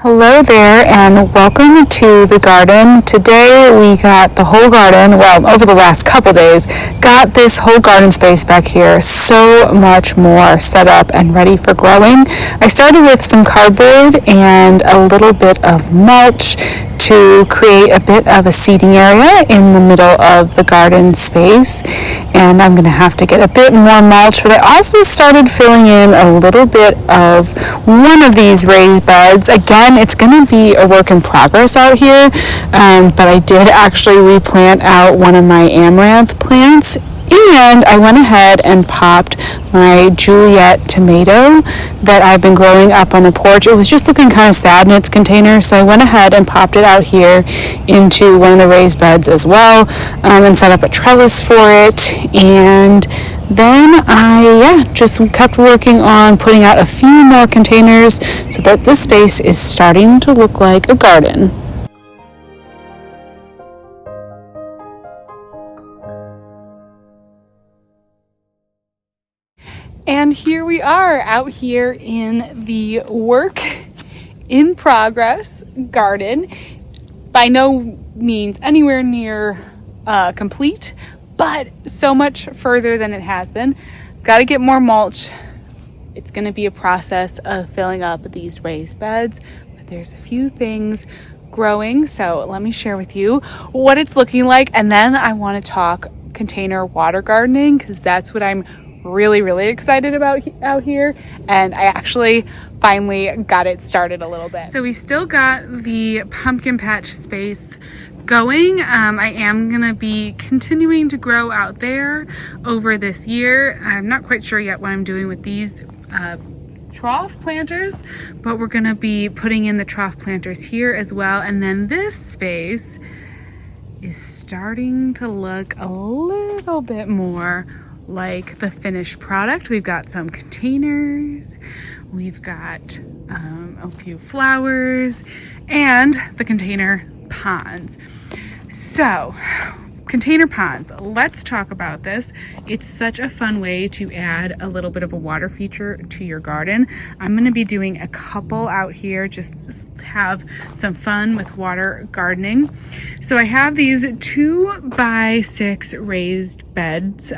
Hello there and welcome to the garden. Today we got the whole garden, well, over the last couple days, got this whole garden space back here so much more set up and ready for growing. I started with some cardboard and a little bit of mulch to create a bit of a seating area in the middle of the garden space, and I'm going to have to get a bit more mulch, but I also started filling in a little bit of one of these raised beds. Again, it's going to be a work in progress out here, but I did actually replant out one of my amaranth plants, and I went ahead and popped my Juliet tomato that I've been growing up on the porch. It was just looking kind of sad in its container, so I went ahead and popped it out here into one of the raised beds as well, and set up a trellis for it. And then I just kept working on putting out a few more containers so that this space is starting to look like a garden. And here we are out here in the work in progress garden. By no means anywhere near complete, but so much further than it has been. Got to get more mulch. It's going to be a process of filling up these raised beds, but there's a few things growing. So let me share with you what it's looking like. And then I want to talk container water gardening, because that's what I'm really excited about out here, and I actually finally got it started a little bit. So we still got the pumpkin patch space going. I am gonna be continuing to grow out there over this year. I'm not quite sure yet what I'm doing with these trough planters, but we're gonna be putting in the trough planters here as well. And then this space is starting to look a little bit more like the finished product. We've got some containers, we've got a few flowers, and the container ponds. So, container ponds, let's talk about this. It's such a fun way to add a little bit of a water feature to your garden. I'm going to be doing a couple out here, just have some fun with water gardening. So I have these 2x6 raised beds,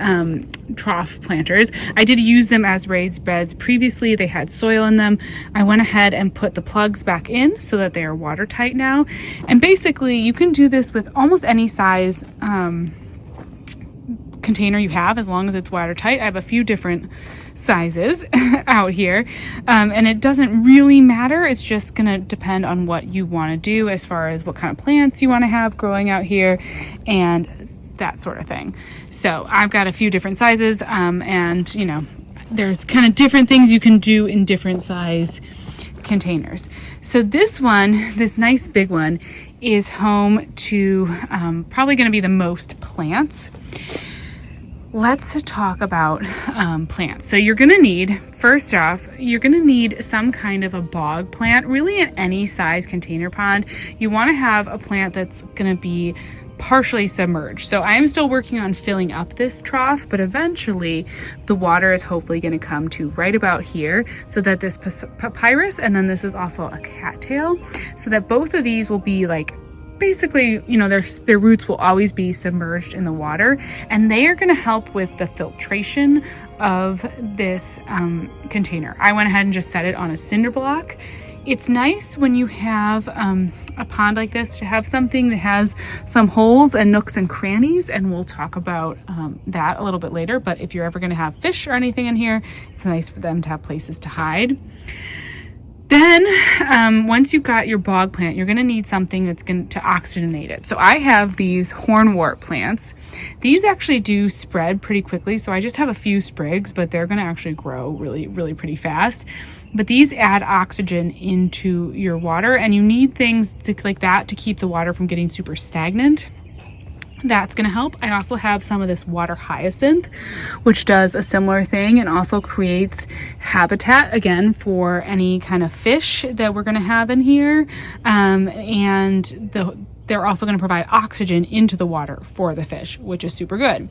trough planters. I did use them as raised beds previously. They had soil in them. I went ahead and put the plugs back in so that they are watertight now. And basically you can do this with almost any size container you have, as long as it's watertight. I have a few different sizes out here, and it doesn't really matter. It's just gonna depend on what you want to do as far as what kind of plants you want to have growing out here and that sort of thing. So I've got a few different sizes, and you know, there's kind of different things you can do in different size containers. So this one, this nice big one, is home to probably going to be the most plants. Let's talk about plants. So you're going to need, first off, you're going to need some kind of a bog plant. Really, in any size container pond, you want to have a plant that's going to be partially submerged. So I am still working on filling up this trough, but eventually the water is hopefully going to come to right about here, so that this papyrus, and then this is also a cattail, so that both of these will be like, basically, you know, their roots will always be submerged in the water, and they are going to help with the filtration of this container. I went ahead and just set it on a cinder block. It's nice when you have a pond like this to have something that has some holes and nooks and crannies, and we'll talk about that a little bit later. But if you're ever going to have fish or anything in here, it's nice for them to have places to hide. Then once you've got your bog plant, you're going to need something that's going to oxygenate it. So I have these hornwort plants. These actually do spread pretty quickly, so I just have a few sprigs, but they're going to actually grow really pretty fast. But these add oxygen into your water, and you need things like that to keep the water from getting super stagnant. That's going to help. I also have some of this water hyacinth, which does a similar thing and also creates habitat, again, for any kind of fish that we're going to have in here. And they're also going to provide oxygen into the water for the fish, which is super good.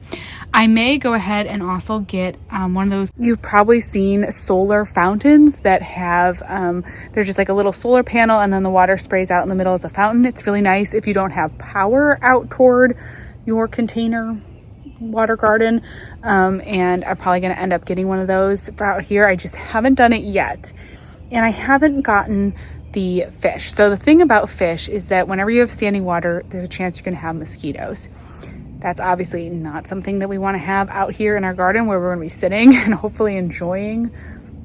I may go ahead and also get one of those, you've probably seen solar fountains that have, they're just like a little solar panel and then the water sprays out in the middle as a fountain. It's really nice if you don't have power out toward your container water garden. And I'm probably going to end up getting one of those for out here. I just haven't done it yet. And I haven't gotten the fish. So the thing about fish is that whenever you have standing water, there's a chance you're going to have mosquitoes. That's obviously not something that we want to have out here in our garden where we're going to be sitting and hopefully enjoying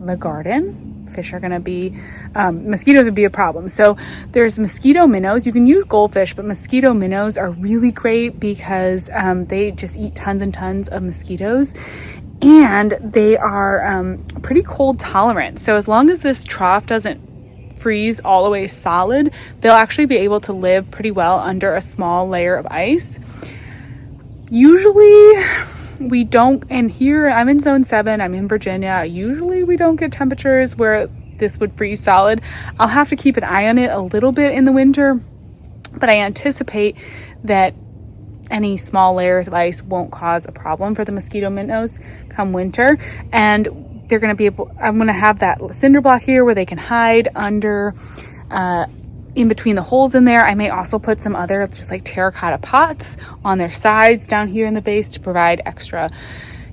the garden. Fish are going to be, mosquitoes would be a problem. So there's mosquito minnows. You can use goldfish, but mosquito minnows are really great because they just eat tons and tons of mosquitoes. And they are pretty cold tolerant. So as long as this trough doesn't freeze all the way solid, they'll actually be able to live pretty well under a small layer of ice. Usually we don't, and here I'm in zone 7, I'm in Virginia, usually we don't get temperatures where this would freeze solid. I'll have to keep an eye on it a little bit in the winter, but I anticipate that any small layers of ice won't cause a problem for the mosquito minnows come winter. And they're going to be able, I'm going to have that cinder block here where they can hide under, in between the holes in there. I may also put some other just like terracotta pots on their sides down here in the base to provide extra,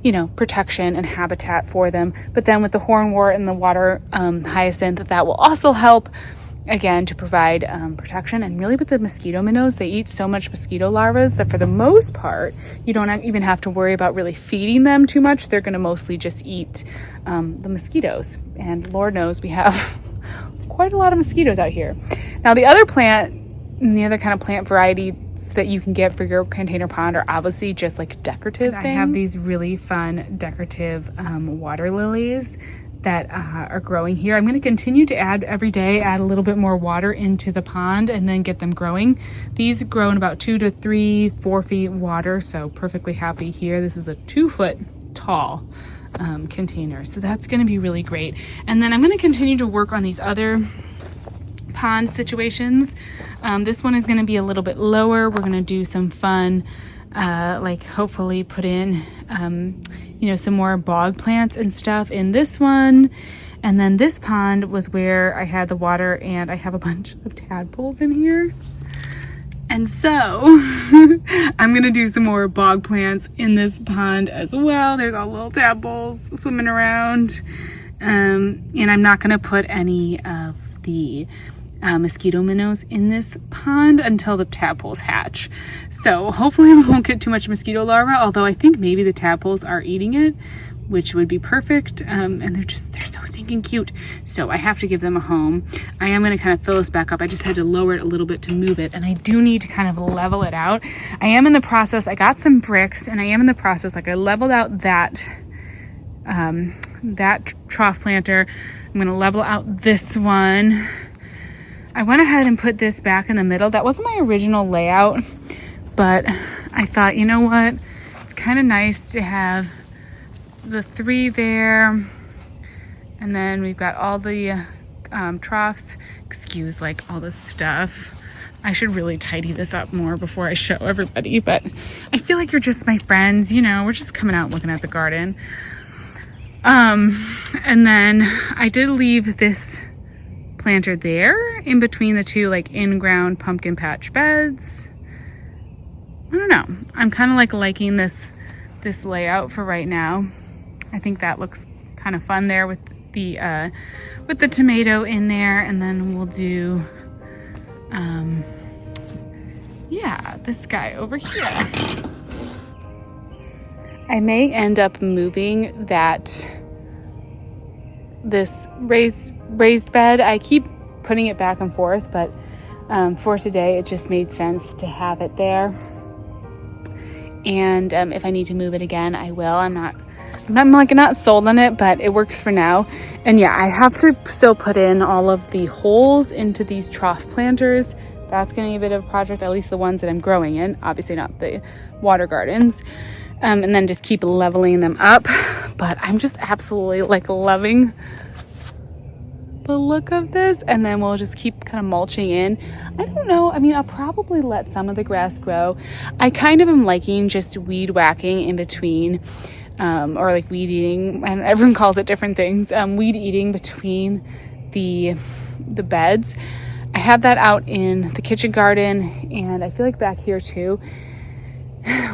you know, protection and habitat for them. But then with the hornwort and the water hyacinth, that will also help, again, to provide protection. And really with the mosquito minnows, they eat so much mosquito larvae that for the most part, you don't even have to worry about really feeding them too much. They're going to mostly just eat the mosquitoes. And Lord knows we have quite a lot of mosquitoes out here. Now the other plant, and the other kind of plant variety that you can get for your container pond are obviously just like decorative things. I have these really fun decorative water lilies that are growing here. I'm going to continue to add every day, add a little bit more water into the pond and then get them growing. These grow in about 2 to 3, 4 feet water, so perfectly happy here. This is a 2-foot tall container, so that's going to be really great. And then I'm going to continue to work on these other pond situations. This one is going to be a little bit lower. We're going to do some fun like hopefully put in you know, some more bog plants and stuff in this one. And then this pond was where I had the water and I have a bunch of tadpoles in here. And so I'm gonna do some more bog plants in this pond as well. There's all little tadpoles swimming around. And I'm not gonna put any of the mosquito minnows in this pond until the tadpoles hatch. So hopefully we won't get too much mosquito larvae, although I think maybe the tadpoles are eating it, which would be perfect. And they're so stinking cute. So I have to give them a home. I am going to kind of fill this back up. I just had to lower it a little bit to move it, and I do need to kind of level it out. I am in the process, I got some bricks, and I am in the process, like I leveled out that trough planter. I'm going to level out this one. I went ahead and put this back in the middle. That wasn't my original layout, but I thought, you know what? It's kind of nice to have the 3 there. And then we've got all the troughs. Excuse like all this stuff. I should really tidy this up more before I show everybody, but I feel like you're just my friends, you know, we're just coming out looking at the garden. And then I did leave this planter there in between the 2 like in-ground pumpkin patch beds. I don't know. I'm kind of like liking this layout for right now. I think that looks kind of fun there with the tomato in there, and then we'll do yeah, this guy over here. I may end up moving this raised bed. I keep putting it back and forth, but for today it just made sense to have it there. And if I need to move it again, I will. I'm not sold on it, but it works for now. And yeah, I have to still put in all of the holes into these trough planters. That's going to be a bit of a project, at least the ones that I'm growing in, obviously not the water gardens. And then just keep leveling them up. But I'm just absolutely like loving the look of this, and then we'll just keep kind of mulching in. I don't know. I mean, I'll probably let some of the grass grow. I kind of am liking just weed whacking in between, or like weed eating, and everyone calls it different things. Weed eating between the beds. I have that out in the kitchen garden, and I feel like back here too.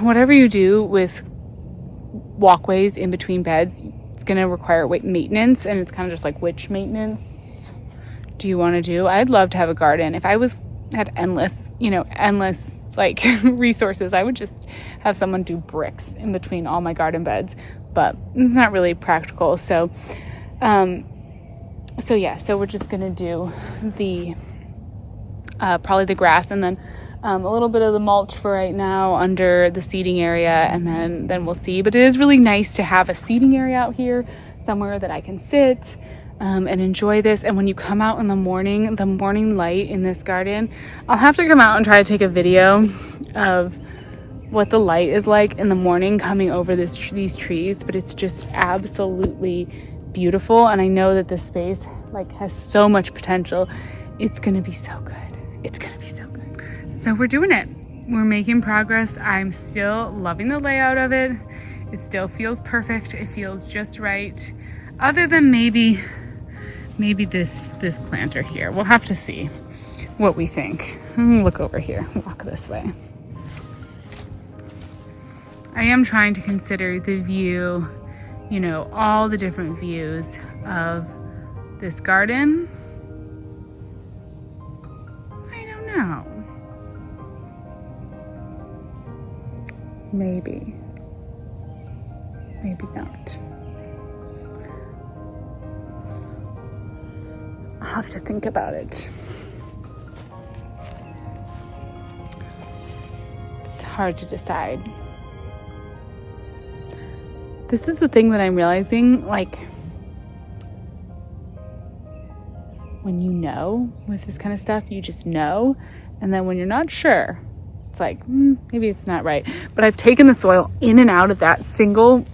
Whatever you do with walkways in between beds, it's going to require maintenance, and it's kind of just like, which maintenance do you want to do? I'd love to have a garden. If I had endless like resources, I would just have someone do bricks in between all my garden beds, but it's not really practical. So we're just going to do the probably the grass, and then a little bit of the mulch for right now under the seating area, and then we'll see. But it is really nice to have a seating area out here, somewhere that I can sit and enjoy this. And when you come out in the morning light in this garden, I'll have to come out and try to take a video of what the light is like in the morning coming over these trees, but it's just absolutely beautiful. And I know that this space like has so much potential. It's gonna be so good. It's gonna be so good. So we're doing it. We're making progress. I'm still loving the layout of it. It still feels perfect. It feels just right. Other than maybe this planter here. We'll have to see what we think. Let me look over here, walk this way. I am trying to consider the view, all the different views of this garden. I don't know. Maybe not. I'll have to think about it. It's hard to decide. This is the thing that I'm realizing, like, when you know with this kind of stuff, you just know. And then when you're not sure, it's like, maybe it's not right. But I've taken the soil in and out of that single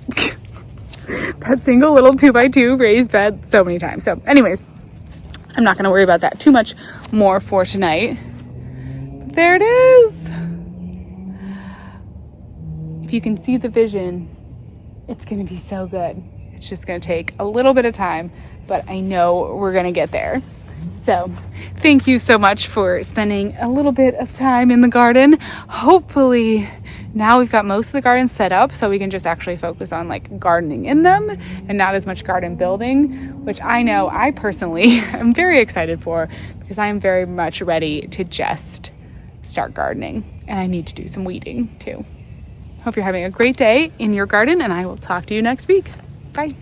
little 2x2 raised bed so many times. So anyways, I'm not going to worry about that too much more for tonight. But there it is. If you can see the vision, it's going to be so good. It's just going to take a little bit of time, but I know we're going to get there. So thank you so much for spending a little bit of time in the garden. Hopefully now we've got most of the garden set up, so we can just actually focus on like gardening in them and not as much garden building, which I know I personally am very excited for, because I am very much ready to just start gardening, and I need to do some weeding too. Hope you're having a great day in your garden, and I will talk to you next week. Bye.